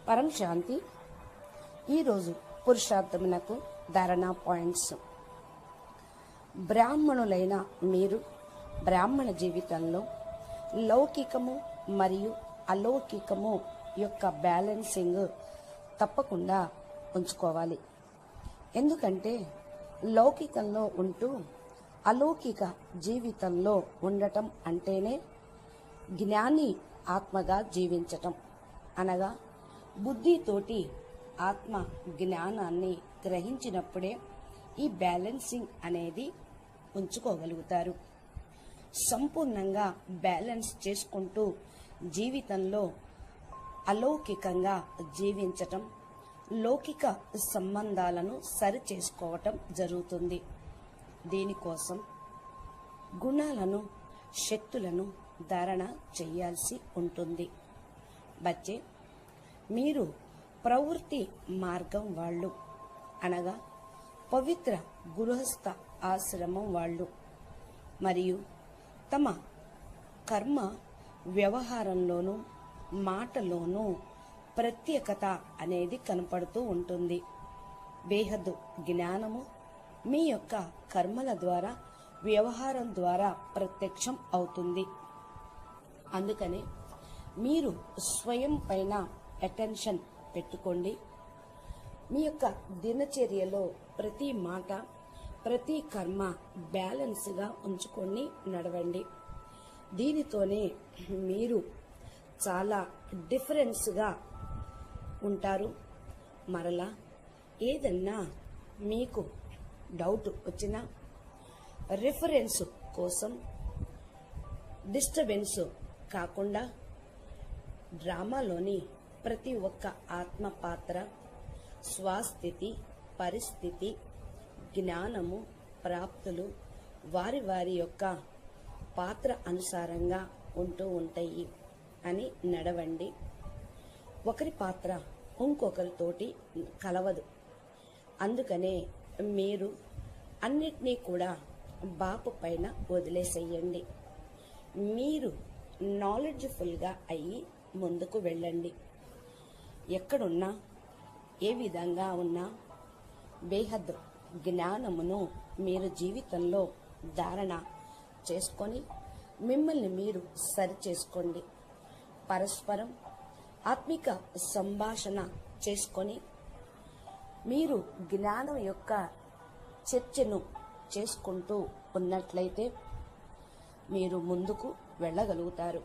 పరం శాంతి. ఈరోజు పురుషార్థమునకు ధారణా పాయింట్స్. బ్రాహ్మణులైన మీరు బ్రాహ్మణ జీవితంలో లౌకికము మరియు అలౌకికము యొక్క బ్యాలెన్సింగ్ తప్పకుండా ఉంచుకోవాలి. ఎందుకంటే లౌకికంలో ఉంటూ అలౌకిక జీవితంలో ఉండటం అంటేనే జ్ఞాని ఆత్మగా జీవించటం, అనగా బుద్ధితోటి ఆత్మ జ్ఞానాన్ని గ్రహించినప్పుడే ఈ బ్యాలెన్సింగ్ అనేది ఉంచుకోగలుగుతారు. సంపూర్ణంగా బ్యాలెన్స్ చేసుకుంటూ జీవితంలో అలౌకికంగా జీవించటం, లౌకిక సంబంధాలను సరి చేసుకోవటం జరుగుతుంది. దీనికోసం గుణాలను, శక్తులను ధారణ చేయాల్సి ఉంటుంది. బచ్చే, మీరు ప్రవృత్తి మార్గం వాళ్ళు, అనగా పవిత్ర గృహస్థ ఆశ్రమం వాళ్ళు, మరియు తమ కర్మ వ్యవహారంలోనూ మాటలోనూ ప్రత్యేకత అనేది కనపడుతూ ఉంటుంది. బేహద్దు జ్ఞానము మీ యొక్క కర్మల ద్వారా, వ్యవహారం ద్వారా ప్రత్యక్షం అవుతుంది. అందుకనే మీరు స్వయం పైన అటెన్షన్ పెట్టుకోండి. మీ యొక్క దినచర్యలో ప్రతి మాట, ప్రతి కర్మ బ్యాలెన్స్గా ఉంచుకొని నడవండి. దీనితోనే మీరు చాలా డిఫరెన్స్గా ఉంటారు. మరలా ఏదన్నా మీకు డౌట్ వచ్చినా రిఫరెన్స్ కోసం డిస్టర్బెన్స్ కాకుండా డ్రామాలోని ప్రతి ఒక్క ఆత్మ పాత్ర, స్వస్థితి, పరిస్థితి, జ్ఞానము, ప్రాప్తులు వారి వారి యొక్క పాత్ర అనుసారంగా ఉంటూ ఉంటాయి అని నడవండి. ఒకరి పాత్ర ఇంకొకరితోటి కలవదు. అందుకనే మీరు అన్నిటినీ కూడా బాపు పైన వదిలేసేయండి. మీరు నాలెడ్జ్ఫుల్గా అయ్యి ముందుకు వెళ్ళండి. ఎక్కడున్నా, ఏ విధంగా ఉన్నా బేహద్ జ్ఞానమును మీరు జీవితంలో ధారణ చేసుకొని మిమ్మల్ని మీరు సరి చేసుకోండి. పరస్పరం ఆత్మిక సంభాషణ చేసుకొని మీరు జ్ఞానం యొక్క చర్చను చేసుకుంటూ ఉన్నట్లయితే మీరు ముందుకు వెళ్ళగలుగుతారు.